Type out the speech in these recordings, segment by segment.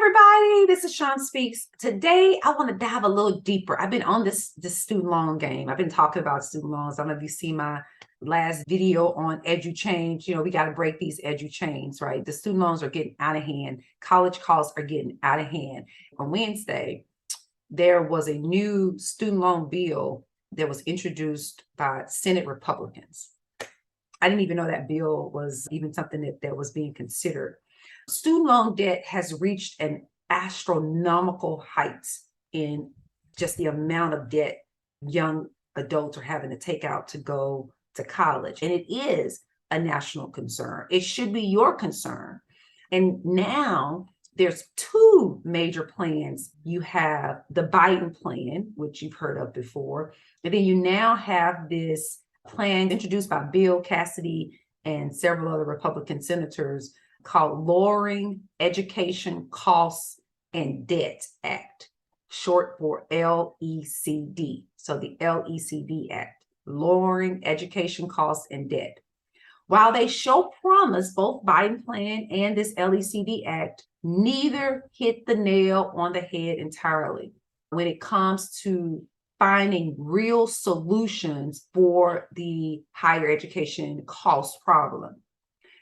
everybody, this is Sean Speaks. Today, I want to dive a little deeper. I've been on this student loan game. I've been talking about student loans. I don't know if you see my last video on EduChange. We got to break these EduChains, right? The student loans are getting out of hand. College costs are getting out of hand. On Wednesday, there was a new student loan bill that was introduced by Senate Republicans. I didn't even know that bill was even something that was being considered. Student loan debt has reached an astronomical heights in just the amount of debt young adults are having to take out to go to college. And it is a national concern. It should be your concern. And now there's two major plans. You have the Biden plan, which you've heard of before. And then you now have this plan introduced by Bill Cassidy and several other Republican senators called Lowering Education Costs and Debt Act, short for LECD. So the LECD Act, Lowering Education Costs and Debt. While they show promise, both Biden plan and this LECD Act, neither hit the nail on the head entirely when it comes to finding real solutions for the higher education cost problem.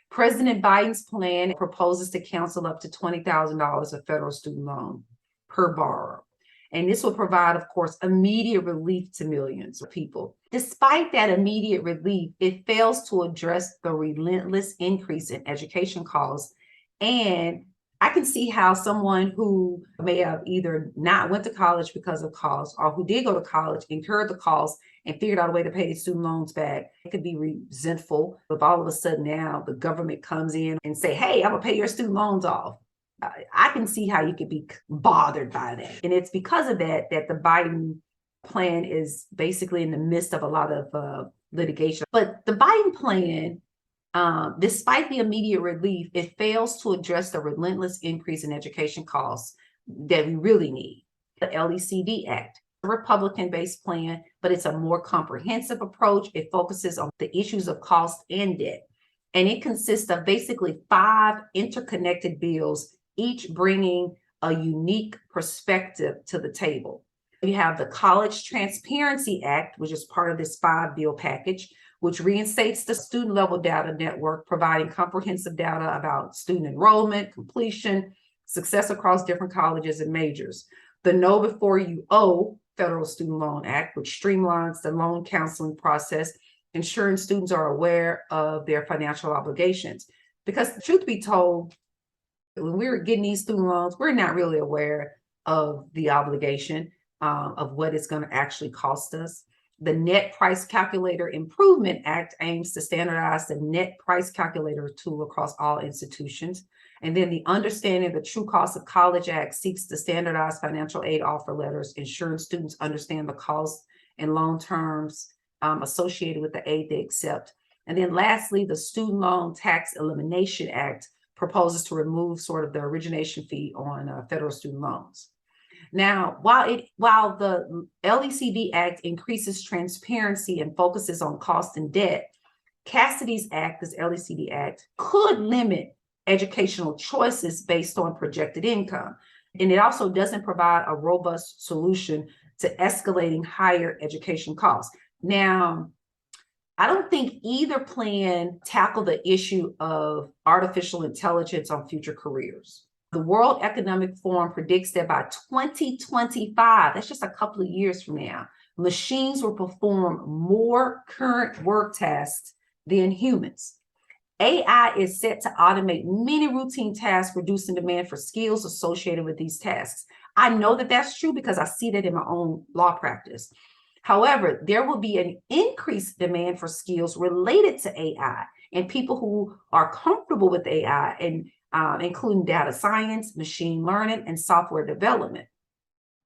President Biden's plan proposes to cancel up to $20,000 of federal student loan per borrower. And this will provide, of course, immediate relief to millions of people. Despite that immediate relief, it fails to address the relentless increase in education costs. And I can see how someone who may have either not went to college because of costs, or who did go to college, incurred the costs, and figured out a way to pay these student loans back, it could be resentful if all of a sudden now the government comes in and say, hey, I'm gonna pay your student loans off. I can see how you could be bothered by that. And it's because of that the Biden plan is basically in the midst of a lot of litigation. But the Biden plan, despite the immediate relief, it fails to address the relentless increase in education costs that we really need. The LECD Act, a Republican-based plan, but it's a more comprehensive approach. It focuses on the issues of cost and debt. And it consists of basically 5 interconnected bills, each bringing a unique perspective to the table. You have the College Transparency Act, which is part of this 5-bill package, which reinstates the student level data network, providing comprehensive data about student enrollment, completion, success across different colleges and majors. The Know Before You Owe Federal Student Loan Act, which streamlines the loan counseling process, ensuring students are aware of their financial obligations. Because the truth be told, when we're getting these student loans, we're not really aware of the obligation of what it's going to actually cost us. The Net Price Calculator Improvement Act aims to standardize the net price calculator tool across all institutions. And then the Understanding the True Cost of College Act seeks to standardize financial aid offer letters, ensuring students understand the cost and loan terms associated with the aid they accept. And then lastly, the Student Loan Tax Elimination Act proposes to remove sort of the origination fee on federal student loans. Now, while the LECD Act increases transparency and focuses on cost and debt, Cassidy's Act, this LECD Act, could limit educational choices based on projected income. And it also doesn't provide a robust solution to escalating higher education costs. Now, I don't think either plan tackled the issue of artificial intelligence on future careers. The World Economic Forum predicts that by 2025, that's just a couple of years from now, machines will perform more current work tasks than humans. AI is set to automate many routine tasks, reducing demand for skills associated with these tasks. I know that that's true because I see that in my own law practice. However, there will be an increased demand for skills related to AI and people who are comfortable with AI, and including data science, machine learning, and software development.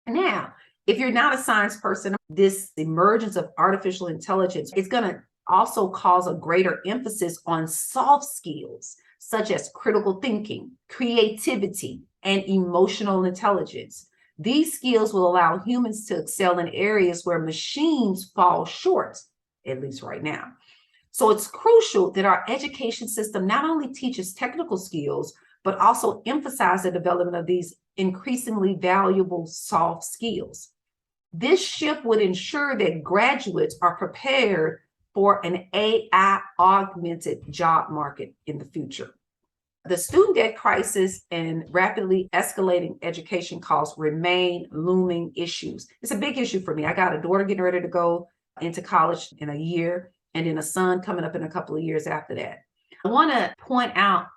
Now, if you're not a science person, this emergence of artificial intelligence is going to also cause a greater emphasis on soft skills, such as critical thinking, creativity, and emotional intelligence. These skills will allow humans to excel in areas where machines fall short, at least right now. So it's crucial that our education system not only teaches technical skills, but also emphasize the development of these increasingly valuable soft skills. This shift would ensure that graduates are prepared for an AI augmented job market in the future. The student debt crisis and rapidly escalating education costs remain looming issues. It's a big issue for me. I got a daughter getting ready to go into college in a year, and then a son coming up in a couple of years after that. I want to point out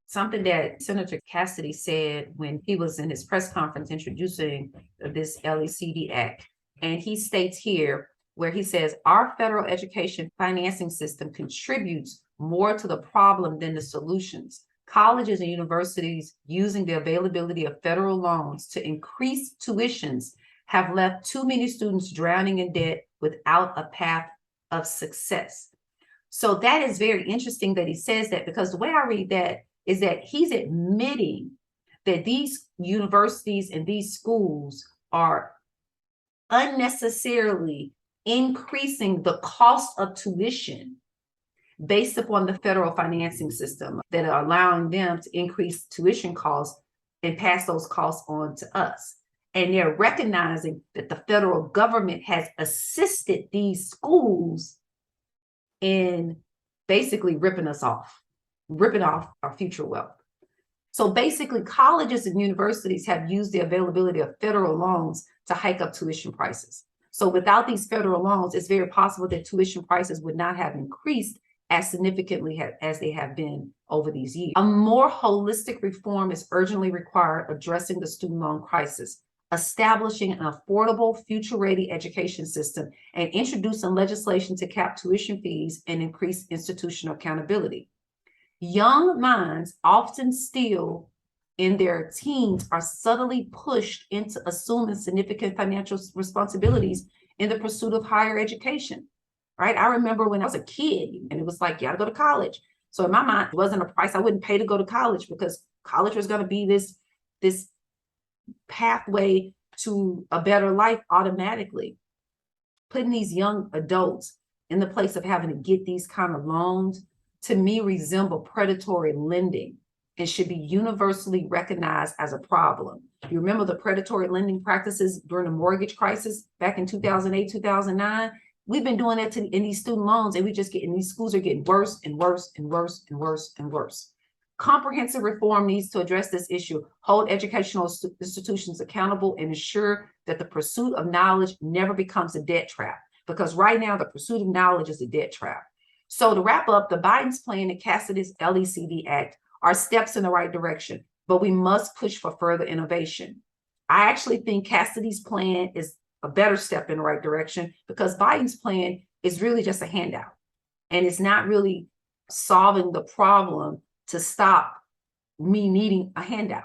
something that Senator Cassidy said when he was in his press conference introducing this LECD Act. And he states here where he says, our federal education financing system contributes more to the problem than the solutions. Colleges and universities using the availability of federal loans to increase tuitions have left too many students drowning in debt without a path of success. So that is very interesting that he says that, because the way I read that is that he's admitting that these universities and these schools are unnecessarily increasing the cost of tuition based upon the federal financing system that are allowing them to increase tuition costs and pass those costs on to us. And they're recognizing that the federal government has assisted these schools in basically ripping off our future wealth. So basically, colleges and universities have used the availability of federal loans to hike up tuition prices. So without these federal loans, it's very possible that tuition prices would not have increased as significantly as they have been over these years. A more holistic reform is urgently required, addressing the student loan crisis, establishing an affordable, future-ready education system, and introducing legislation to cap tuition fees and increase institutional accountability. Young minds, often still in their teens, are subtly pushed into assuming significant financial responsibilities in the pursuit of higher education. Right? I remember when I was a kid and it was like, you gotta go to college. So in my mind, it wasn't a price I wouldn't pay to go to college, because college was going to be this pathway to a better life automatically. Putting these young adults in the place of having to get these kind of loans, to me, resemble predatory lending and should be universally recognized as a problem. You remember the predatory lending practices during the mortgage crisis back in 2008, 2009? We've been doing that in these student loans, and these schools are getting worse and worse and worse and worse and worse. Comprehensive reform needs to address this issue, hold educational institutions accountable, and ensure that the pursuit of knowledge never becomes a debt trap. Because right now, the pursuit of knowledge is a debt trap. So to wrap up, the Biden's plan and Cassidy's LECD Act are steps in the right direction, but we must push for further innovation. I actually think Cassidy's plan is a better step in the right direction, because Biden's plan is really just a handout, and it's not really solving the problem to stop me needing a handout.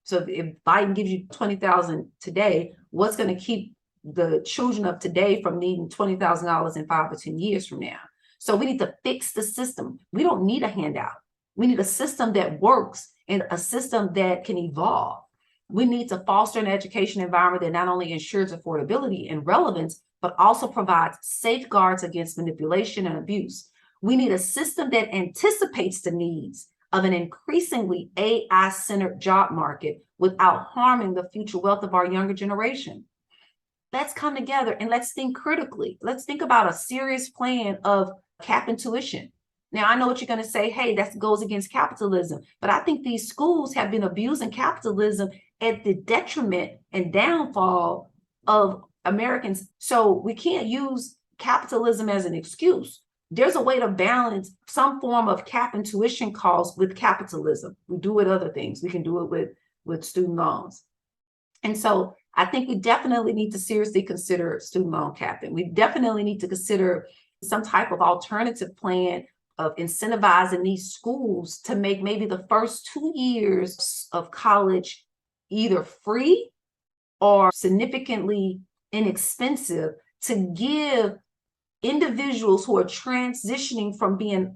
So if Biden gives you $20,000 today, what's going to keep the children of today from needing $20,000 in 5 or 10 years from now? So we need to fix the system. We don't need a handout. We need a system that works and a system that can evolve. We need to foster an education environment that not only ensures affordability and relevance, but also provides safeguards against manipulation and abuse. We need a system that anticipates the needs of an increasingly AI-centered job market without harming the future wealth of our younger generation. Let's come together and let's think critically. Let's think about a serious plan of capping tuition. Now, I know what you're going to say, hey, that goes against capitalism, but I think these schools have been abusing capitalism at the detriment and downfall of Americans. So we can't use capitalism as an excuse. There's a way to balance some form of cap and tuition costs with capitalism. We do it other things. We can do it with student loans. And so I think we definitely need to seriously consider student loan capping. We definitely need to consider some type of alternative plan of incentivizing these schools to make maybe the first 2 years of college either free or significantly inexpensive, to give individuals who are transitioning from being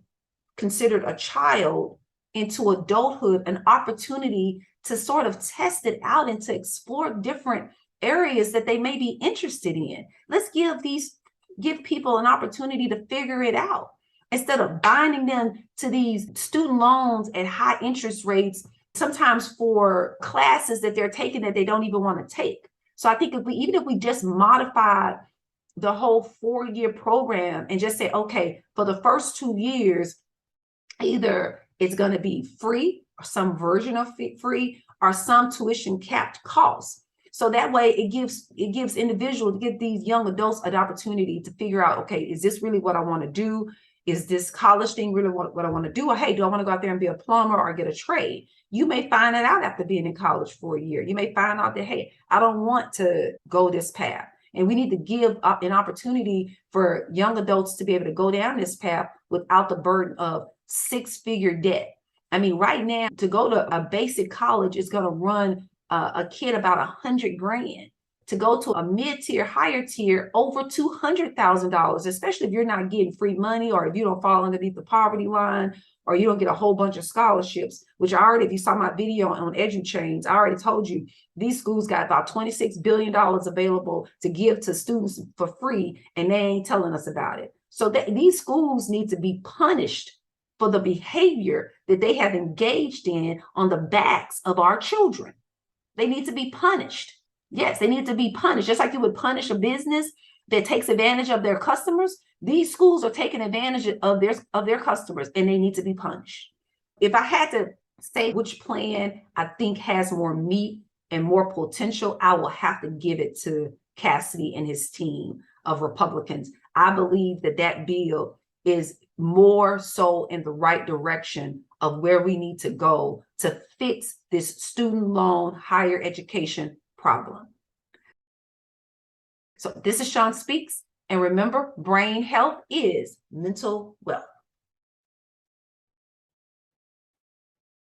considered a child into adulthood an opportunity to sort of test it out and to explore different areas that they may be interested in. Let's give people an opportunity to figure it out, instead of binding them to these student loans at high interest rates sometimes for classes that they're taking that they don't even want to take. So I think even if we just modify the whole 4-year program and just say, okay, for the first 2 years, either it's going to be free or some version of free or some tuition capped costs. So that way it gives individuals, get these young adults an opportunity to figure out, okay, is this really what I want to do? Is this college thing really what I want to do? Or hey, do I want to go out there and be a plumber or get a trade? You may find it out after being in college for a year. You may find out that, hey, I don't want to go this path. And we need to give up an opportunity for young adults to be able to go down this path without the burden of 6-figure debt. I mean, right now, to go to a basic college is going to run a kid about $100,000. To go to a mid-tier, higher tier, over $200,000, especially if you're not getting free money or if you don't fall underneath the poverty line or you don't get a whole bunch of scholarships, which I already, if you saw my video on EduChange, I already told you these schools got about $26 billion available to give to students for free, and they ain't telling us about it. So these schools need to be punished for the behavior that they have engaged in on the backs of our children. They need to be punished. Yes, they need to be punished. Just like you would punish a business that takes advantage of their customers, these schools are taking advantage of their customers, and they need to be punished. If I had to say which plan I think has more meat and more potential, I will have to give it to Cassidy and his team of Republicans. I believe that bill is more so in the right direction of where we need to go to fix this student loan higher education problem. So this is Sean Speaks, and remember, brain health is mental wealth.